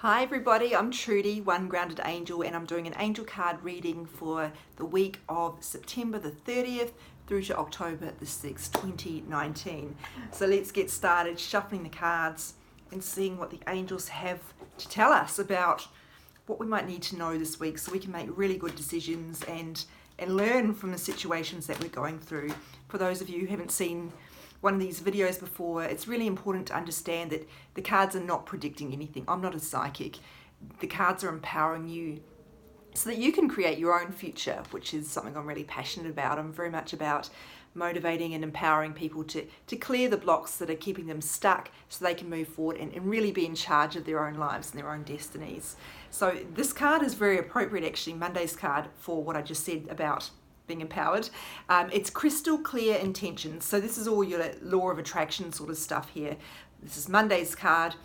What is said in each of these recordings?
Hi everybody, I'm Trudy, One Grounded Angel, and I'm doing an angel card reading for the week of September the 30th through to October the 6th, 2019. So let's get started shuffling the cards and seeing what the angels have to tell us about what we might need to know this week so we can make really good decisions and learn from the situations that we're going through. For those of you who haven't seen one of these videos before, it's really important to understand that the cards are not predicting anything. I'm not a psychic. The cards are empowering you so that you can create your own future, which is something I'm really passionate about. I'm very much about motivating and empowering people to clear the blocks that are keeping them stuck so they can move forward and really be in charge of their own lives and their own destinies. So this card is very appropriate, actually, Monday's card, for what I just said about being empowered. It's crystal clear intentions. So this is all your law of attraction sort of stuff here. This is Monday's card,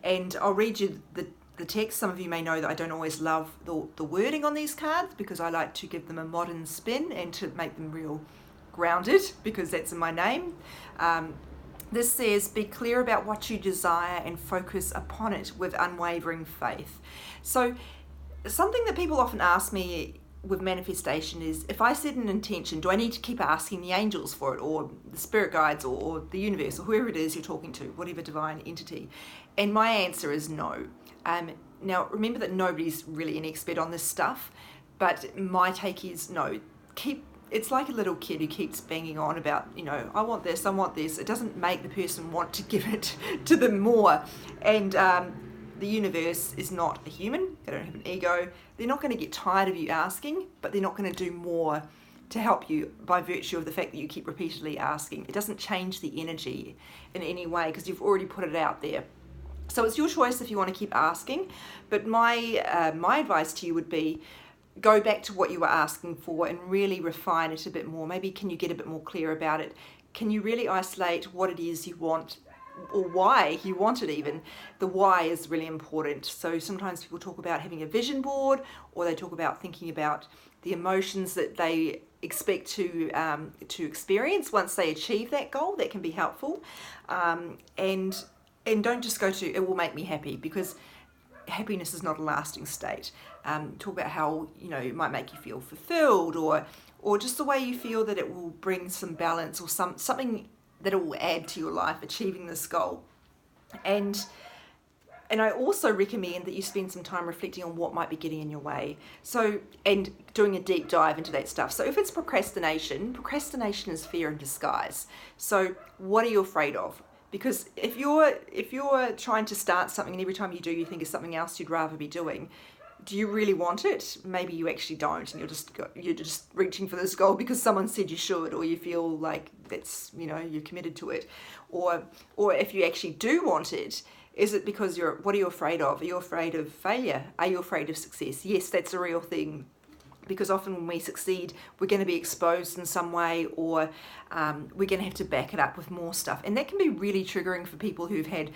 and I'll read you the text. Some of you may know that I don't always love the wording on these cards because I like to give them a modern spin and to make them real grounded, because that's in my name. This says, be clear about what you desire and focus upon it with unwavering faith. So something that people often ask me with manifestation is, if I set an intention, do I need to keep asking the angels for it, or the spirit guides, or the universe, or whoever it is you're talking to, whatever divine entity? And my answer is no. Now remember that nobody's really an expert on this stuff, but my take is no. It's like a little kid who keeps banging on about, I want this, I want this. It doesn't make the person want to give it to them more. And the universe is not a human. They don't have an ego. They're not going to get tired of you asking, but they're not going to do more to help you by virtue of the fact that you keep repeatedly asking. It doesn't change the energy in any way because you've already put it out there. So it's your choice if you want to keep asking. But my advice to you would be, go back to what you were asking for and really refine it a bit more. Maybe can you get a bit more clear about it? Can you really isolate what it is you want, or why you want it even? The why is really important. So sometimes people talk about having a vision board, or they talk about thinking about the emotions that they expect to experience once they achieve that goal. That can be helpful. And don't just go to, it will make me happy, because happiness is not a lasting state. Talk about how, it might make you feel fulfilled, or just the way you feel that it will bring some balance, or something that it will add to your life achieving this goal. And I also recommend that you spend some time reflecting on what might be getting in your way. So, and doing a deep dive into that stuff. So if it's procrastination is fear in disguise. So what are you afraid of? Because if you're trying to start something and every time you do you think of something else you'd rather be doing, do you really want it? Maybe you actually don't, and you're just reaching for this goal because someone said you should, or you feel like that's, you're committed to it. Or if you actually do want it, is it because what are you afraid of? Are you afraid of failure? Are you afraid of success? Yes, that's a real thing. Because often when we succeed, we're going to be exposed in some way, or we're going to have to back it up with more stuff. And that can be really triggering for people who've had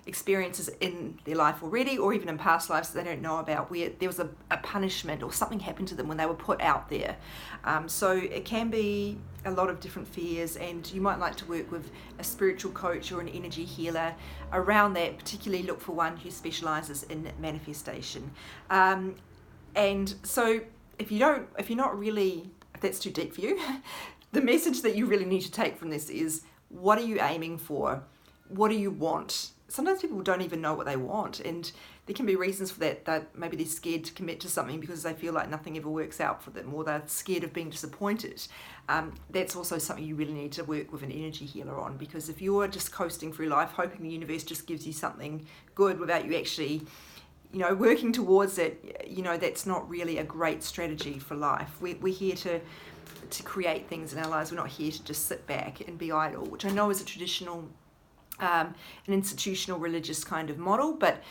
experiences in their life already, or even in past lives that they don't know about, where there was a punishment or something happened to them when they were put out there. So it can be a lot of different fears, and you might like to work with a spiritual coach or an energy healer around that. Particularly look for one who specializes in manifestation. And so if that's too deep for you, the message that you really need to take from this is, what are you aiming for? What do you want? Sometimes people don't even know what they want, and there can be reasons for that maybe they're scared to commit to something because they feel like nothing ever works out for them, or they're scared of being disappointed. That's also something you really need to work with an energy healer on, because if you're just coasting through life hoping the universe just gives you something good without you actually working towards it, that's not really a great strategy for life. We're here to create things in our lives. We're not here to just sit back and be idle, which I know is a traditional, an institutional religious kind of model, but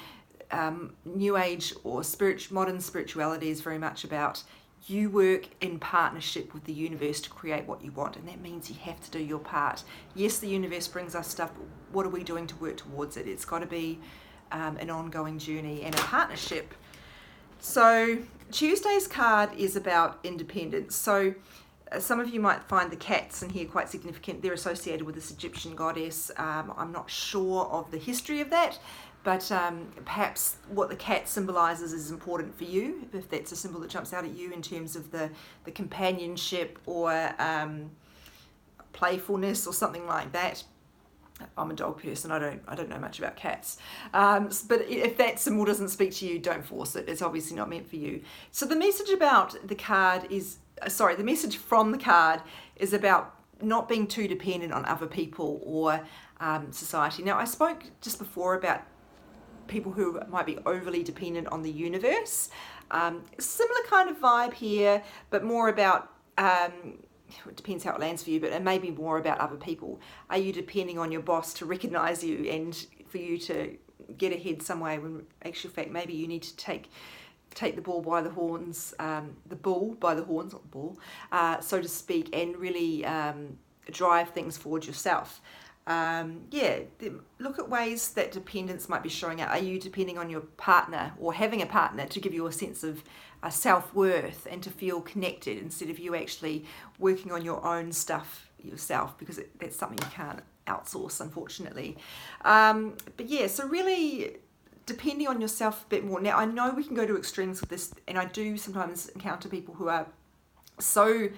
New Age or modern spirituality is very much about you work in partnership with the universe to create what you want, and that means you have to do your part. Yes, the universe brings us stuff, but what are we doing to work towards it? It's got to be an ongoing journey and a partnership. So Tuesday's card is about independence. So some of you might find the cats in here quite significant. They're associated with this Egyptian goddess. I'm not sure of the history of that, but perhaps what the cat symbolizes is important for you, if that's a symbol that jumps out at you in terms of the companionship or playfulness or something like that. I'm a dog person, I don't know much about cats, but if that symbol doesn't speak to you, don't force it. It's obviously not meant for you. So the message about the card is, the message from the card is about not being too dependent on other people or society. Now, I spoke just before about people who might be overly dependent on the universe. Similar kind of vibe here, but more about it depends how it lands for you, but it may be more about other people. Are you depending on your boss to recognize you and for you to get ahead some way, when actual fact maybe you need to take the bull by the horns, the bull by the horns, not the bull, so to speak, and really drive things forward yourself. Look at ways that dependence might be showing up. Are you depending on your partner or having a partner to give you a sense of self-worth and to feel connected, instead of you actually working on your own stuff yourself, because that's something you can't outsource, unfortunately. So really depending on yourself a bit more. Now, I know we can go to extremes with this, and I do sometimes encounter people who are so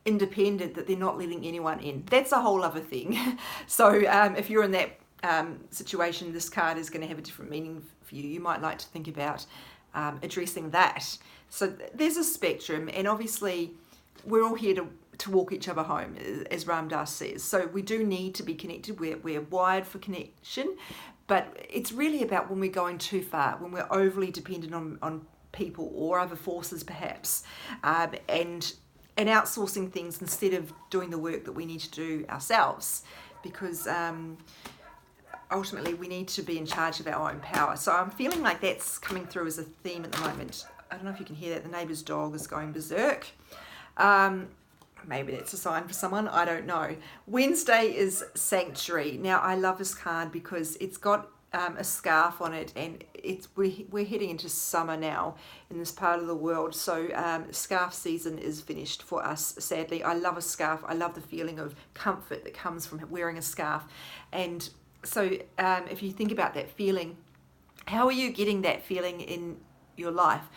independent that they're not letting anyone in. That's a whole other thing. So if you're in that situation, this card is going to have a different meaning for you. You might like to think about addressing that. So there's a spectrum, and obviously we're all here to walk each other home, as Ram Dass says. So we do need to be connected. We're wired for connection, but it's really about when we're going too far, when we're overly dependent on people or other forces perhaps, and outsourcing things instead of doing the work that we need to do ourselves, because ultimately we need to be in charge of our own power. So I'm feeling like that's coming through as a theme at the moment. I don't know if you can hear that. The neighbour's dog is going berserk. Maybe that's a sign for someone, I don't know. Wednesday is Sanctuary. Now, I love this card because it's got a scarf on it, and we're heading into summer now in this part of the world, so scarf season is finished for us, sadly. I love a scarf. I love the feeling of comfort that comes from wearing a scarf. And so if you think about that feeling, how are you getting that feeling in your life?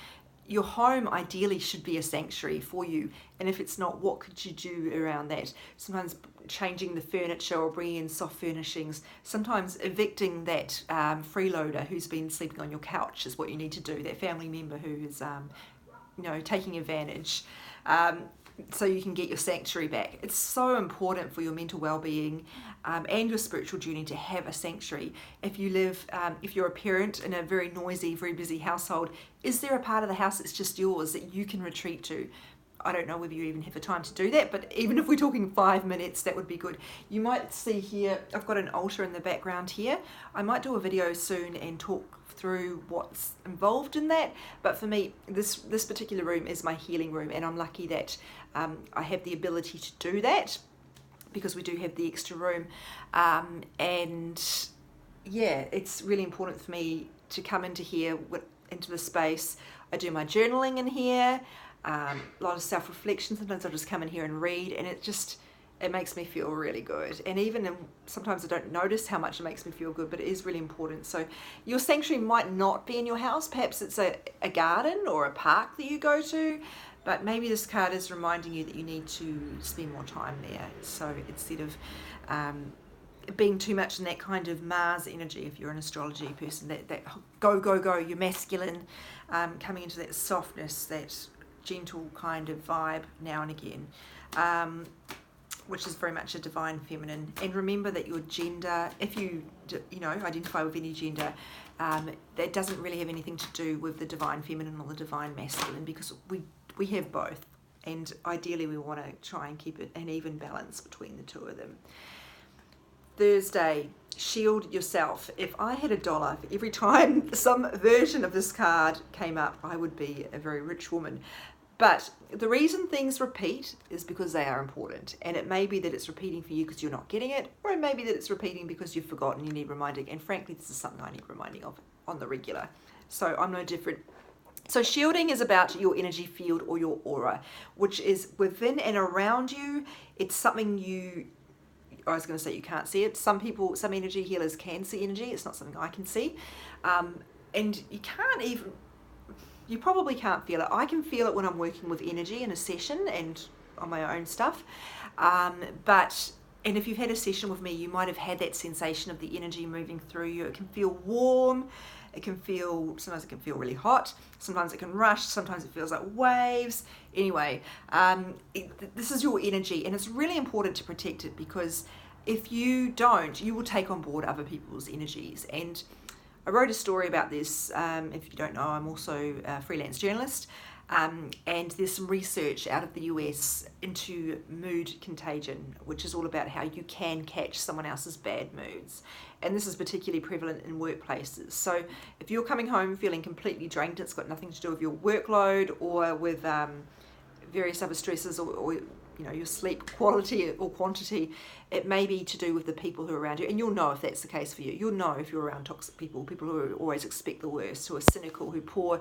Your home ideally should be a sanctuary for you, and if it's not, what could you do around that? Sometimes changing the furniture or bringing in soft furnishings. Sometimes evicting that freeloader who's been sleeping on your couch is what you need to do, that family member who is taking advantage, so you can get your sanctuary back. It's so important for your mental well-being and your spiritual journey to have a sanctuary. If you live, if you're a parent in a very noisy, very busy household, is there a part of the house that's just yours that you can retreat to? I don't know whether you even have the time to do that, but even if we're talking 5 minutes, that would be good. You might see here, I've got an altar in the background here. I might do a video soon and talk through what's involved in that, but for me, this particular room is my healing room, and I'm lucky that I have the ability to do that, because we do have the extra room. It's really important for me to come into here, into the space. I do my journaling in here, a lot of self-reflection. Sometimes I'll just come in here and read, and it makes me feel really good. And even sometimes I don't notice how much it makes me feel good, but it is really important. So your sanctuary might not be in your house. Perhaps it's a garden or a park that you go to, but maybe this card is reminding you that you need to spend more time there. So instead of being too much in that kind of Mars energy, if you're an astrology person, that go, you're masculine, coming into that softness, that gentle kind of vibe now and again, which is very much a divine feminine. And remember that your gender, if you identify with any gender, that doesn't really have anything to do with the divine feminine or the divine masculine, because we have both, and ideally we want to try and keep it an even balance between the two of them. Thursday, shield yourself. If I had $1 for every time some version of this card came up, I would be a very rich woman. But the reason things repeat is because they are important, and it may be that it's repeating for you because you're not getting it, or it may be that it's repeating because you've forgotten, you need reminding, and frankly this is something I need reminding of on the regular, so I'm no different. So shielding is about your energy field or your aura, which is within and around you. It's something I was going to say you can't see it. Some energy healers can see energy. It's not something I can see. And you probably can't feel it. I can feel it when I'm working with energy in a session and on my own stuff. And if you've had a session with me, you might have had that sensation of the energy moving through you. It can feel warm. Sometimes it can feel really hot. Sometimes it can rush. Sometimes it feels like waves. Anyway, this is your energy, and it's really important to protect it, because if you don't, you will take on board other people's energies. And I wrote a story about this. If you don't know, I'm also a freelance journalist. And there's some research out of the US into mood contagion, which is all about how you can catch someone else's bad moods. And this is particularly prevalent in workplaces. So if you're coming home feeling completely drained, it's got nothing to do with your workload or with various other stresses, or your sleep quality or quantity. It may be to do with the people who are around you, and you'll know if that's the case for you. You'll know if you're around toxic people who always expect the worst, who are cynical, who pour,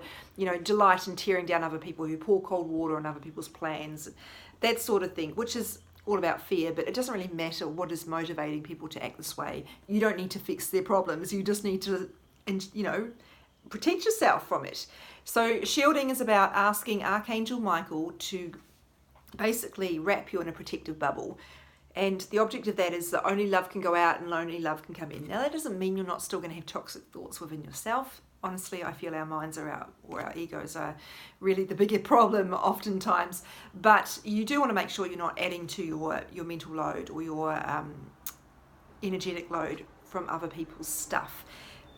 delight in tearing down other people, who pour cold water on other people's plans, that sort of thing, which is all about fear. But it doesn't really matter what is motivating people to act this way. You don't need to fix their problems. You just need to, protect yourself from it. So shielding is about asking Archangel Michael to basically wrap you in a protective bubble. And the object of that is that only love can go out and only love can come in. Now, that doesn't mean you're not still going to have toxic thoughts within yourself. Honestly, I feel our minds or our egos are really the bigger problem oftentimes. But you do want to make sure you're not adding to your mental load or your energetic load from other people's stuff.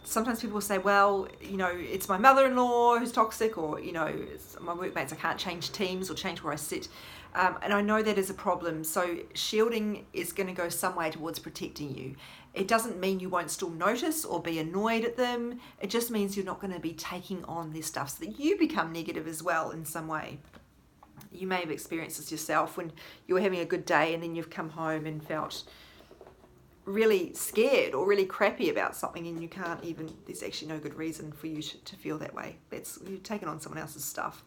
Sometimes people will say, well, it's my mother-in-law who's toxic, or, it's my workmates, I can't change teams or change where I sit. And I know that is a problem. So shielding is going to go some way towards protecting you. It doesn't mean you won't still notice or be annoyed at them. It just means you're not going to be taking on their stuff so that you become negative as well in some way. You may have experienced this yourself when you were having a good day and then you've come home and felt really scared or really crappy about something, and there's actually no good reason for you to feel that way. You've taken on someone else's stuff.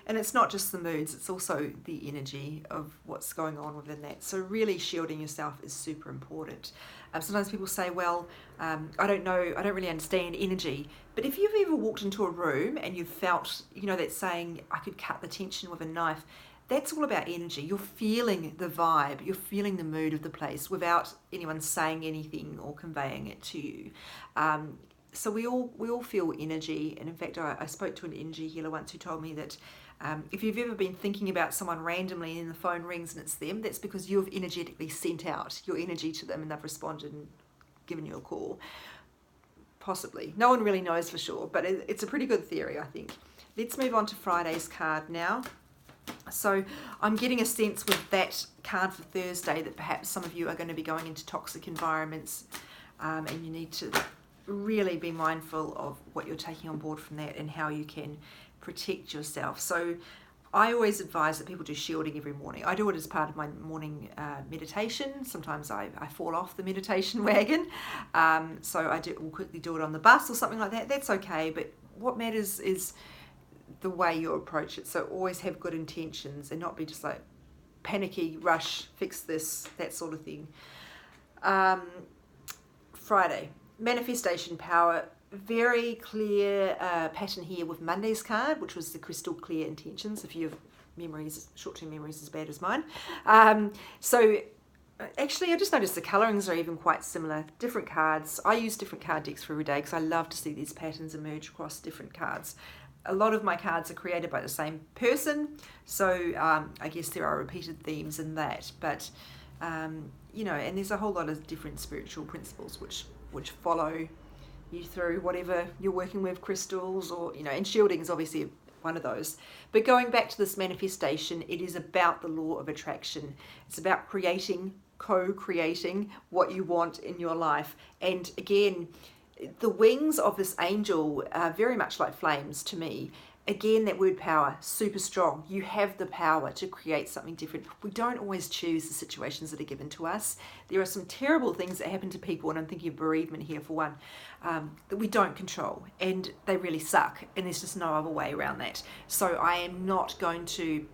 And it's not just the moods, it's also the energy of what's going on within that. So really shielding yourself is super important. Sometimes people say, well, I don't really understand energy. But if you've ever walked into a room and you've felt, that saying, I could cut the tension with a knife, that's all about energy. You're feeling the vibe, you're feeling the mood of the place without anyone saying anything or conveying it to you. So we all feel energy. And in fact, I spoke to an energy healer once who told me that if you've ever been thinking about someone randomly and the phone rings and it's them, that's because you've energetically sent out your energy to them and they've responded and given you a call. Possibly. No one really knows for sure, but it's a pretty good theory, I think. Let's move on to Friday's card now. So I'm getting a sense with that card for Thursday that perhaps some of you are going to be going into toxic environments, and you need to really be mindful of what you're taking on board from that and how you can protect yourself. So I always advise that people do shielding every morning. I do it as part of my morning meditation. Sometimes I fall off the meditation wagon, so will quickly do it on the bus or something like that. That's okay, but what matters is the way you approach it. So always have good intentions and not be just like panicky, rush, fix this, that sort of thing. Friday, manifestation power. Very clear pattern here with Monday's card, which was the crystal clear intentions, if you have memories, short-term memories as bad as mine. So actually I just noticed the colorings are even quite similar. Different cards. I use different card decks for every day because I love to see these patterns emerge across different cards. A lot of my cards are created by the same person, so I guess there are repeated themes in that. But and there's a whole lot of different spiritual principles which follow you through whatever you're working with, crystals or, and shielding is obviously one of those. But going back to this manifestation, it is about the law of attraction. It's about co-creating what you want in your life. And again, the wings of this angel are very much like flames to me. Again, that word power, super strong. You have the power to create something different. We don't always choose the situations that are given to us. There are some terrible things that happen to people, and I'm thinking of bereavement here for one, that we don't control, and they really suck, and there's just no other way around that. So I am not going to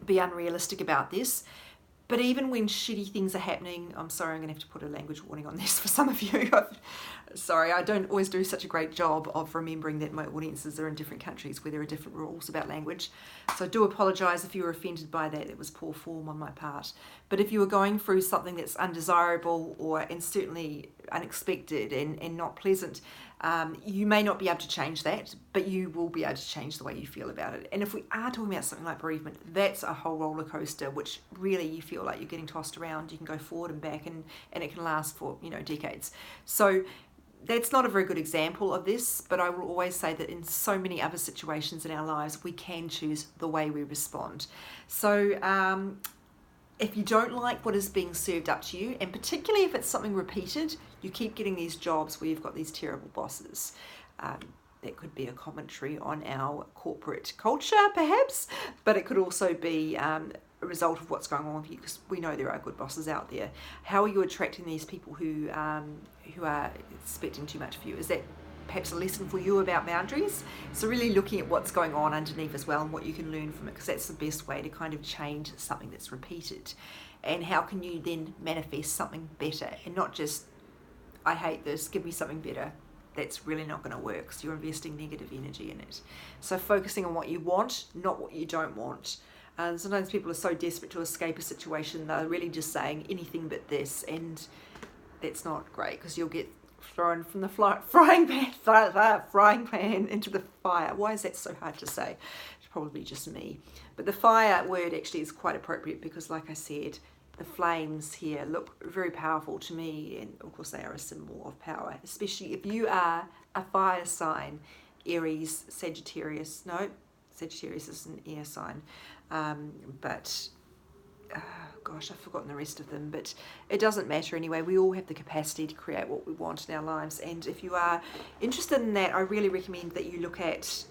be unrealistic about this, But even when shitty things are happening, I'm sorry, I'm going to have to put a language warning on this for some of you. Sorry, I don't always do such a great job of remembering that my audiences are in different countries where there are different rules about language. So I do apologise if you were offended by that. It was poor form on my part. But if you were going through something that's undesirable and certainly unexpected and not pleasant, you may not be able to change that, but you will be able to change the way you feel about it. And if we are talking about something like bereavement, that's a whole roller coaster, which really you feel like you're getting tossed around. You can go forward and back, and it can last for, decades. So that's not a very good example of this, but I will always say that in so many other situations in our lives, we can choose the way we respond. So if you don't like what is being served up to you, and particularly if it's something repeated, you keep getting these jobs where you've got these terrible bosses. That could be a commentary on our corporate culture, perhaps, but it could also be a result of what's going on with you, because we know there are good bosses out there. How are you attracting these people who are expecting too much of you? Is that perhaps a lesson for you about boundaries? So really looking at what's going on underneath as well and what you can learn from it, because that's the best way to kind of change something that's repeated. And how can you then manifest something better, and not just, I hate this, give me something better. That's really not going to work, because you're investing negative energy in it. So focusing on what you want, not what you don't want. And sometimes people are so desperate to escape a situation, they're really just saying anything but this, and that's not great, because you'll get thrown from the frying pan into the fire. Why is that so hard to say? It's probably just me. But the fire word actually is quite appropriate, because like I said, the flames here look very powerful to me, and of course they are a symbol of power, especially if you are a fire sign. Aries, Sagittarius, no, Sagittarius is an air sign, but gosh, I've forgotten the rest of them, but it doesn't matter anyway. We all have the capacity to create what we want in our lives, and if you are interested in that, I really recommend that you look at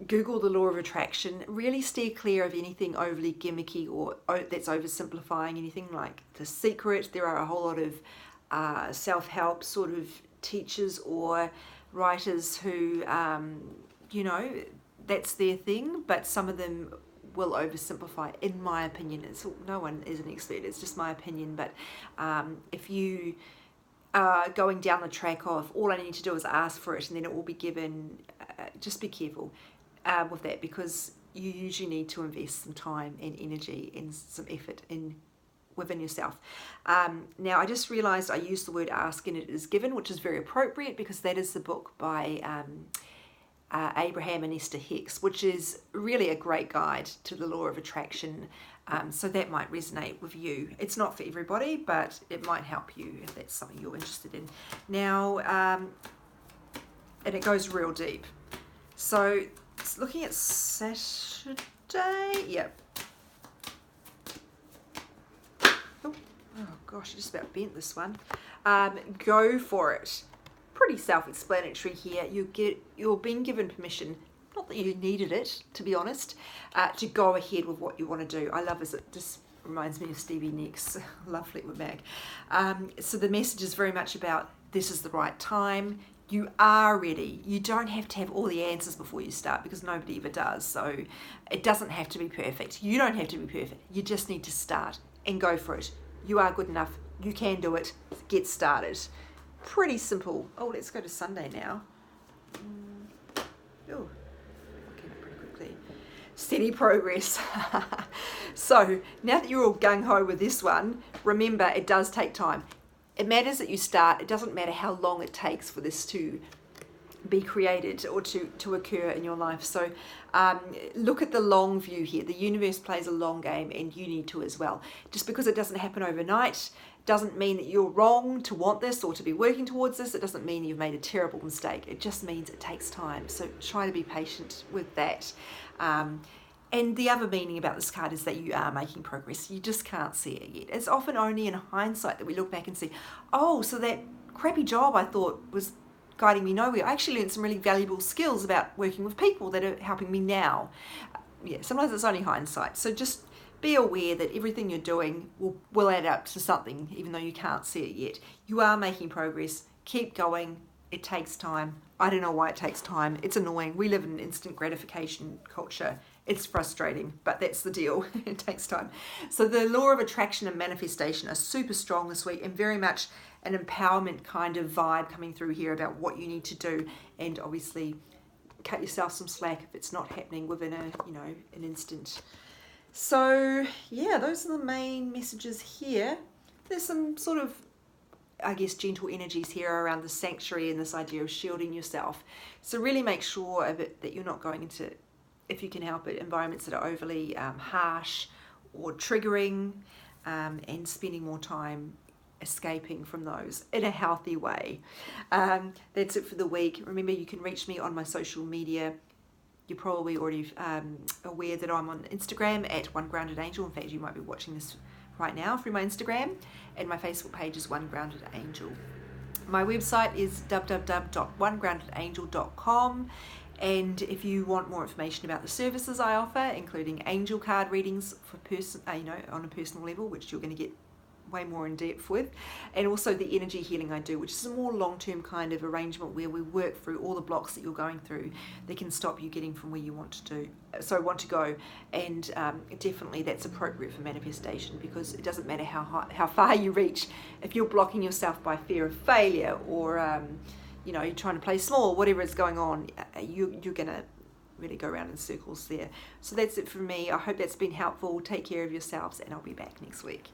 Google the law of attraction. Really steer clear of anything overly gimmicky or that's oversimplifying anything like The Secret. There are a whole lot of self-help sort of teachers or writers who, that's their thing, but some of them will oversimplify, in my opinion. No one is an expert, it's just my opinion, but if you are going down the track of all I need to do is ask for it and then it will be given, just be careful with that, because you usually need to invest some time and energy and some effort within yourself. Now I just realized I used the word ask and it is given, which is very appropriate, because that is the book by Abraham and Esther Hicks, which is really a great guide to the law of attraction. So that might resonate with you. It's not for everybody, but it might help you if that's something you're interested in. Now, and it goes real deep. So it's looking at Saturday. Yep. Oh gosh, I just about bent this one. Go for it. Pretty self-explanatory here. You're being given permission, not that you needed it, to be honest, to go ahead with what you want to do. I love this. It just reminds me of Stevie Nicks. Love Fleetwood Mac. So the message is very much about this is the right time. You are ready. You don't have to have all the answers before you start, because nobody ever does. So it doesn't have to be perfect. You don't have to be perfect. You just need to start and go for it. You are good enough. You can do it. Get started. Pretty simple. Oh, let's go to Sunday now. Oh, okay, pretty quickly. Steady progress. So now that you're all gung-ho with this one, remember it does take time. It matters that you start. It doesn't matter how long it takes for this to be created or to occur in your life. So look at the long view here. The universe plays a long game, and you need to as well. Just because it doesn't happen overnight doesn't mean that you're wrong to want this or to be working towards this. It doesn't mean you've made a terrible mistake. It just means it takes time. So try to be patient with that. And the other meaning about this card is that you are making progress. You just can't see it yet. It's often only in hindsight that we look back and see, oh, so that crappy job I thought was guiding me nowhere, I actually learned some really valuable skills about working with people that are helping me now. Yeah, sometimes it's only hindsight. So just be aware that everything you're doing will add up to something, even though you can't see it yet. You are making progress. Keep going. it takes time. I don't know why it takes time. It's annoying. We live in an instant gratification culture. It's frustrating, but that's the deal. It takes time. So the law of attraction and manifestation are super strong this week, and very much an empowerment kind of vibe coming through here about what you need to do, and obviously cut yourself some slack if it's not happening within an instant. So yeah, those are the main messages here. There's some sort of, I guess, gentle energies here around the sanctuary and this idea of shielding yourself. So really make sure of it that you're not going into, if you can help it, environments that are overly harsh or triggering, and spending more time escaping from those in a healthy way. That's it for the week. Remember, you can reach me on my social media. You're probably already aware that I'm on Instagram at One Grounded Angel. In fact, you might be watching this right now through my Instagram, and my Facebook page is One Grounded Angel. My website is www.onegroundedangel.com, and if you want more information about the services I offer, including angel card readings for on a personal level, which you're going to get way more in depth with, and also the energy healing I do, which is a more long-term kind of arrangement where we work through all the blocks that you're going through that can stop you getting from where you want to go, and definitely that's appropriate for manifestation, because it doesn't matter how far you reach. If you're blocking yourself by fear of failure, or you're trying to play small, whatever is going on, you're gonna really go around in circles there. So that's it for me. I hope that's been helpful. Take care of yourselves, and I'll be back next week.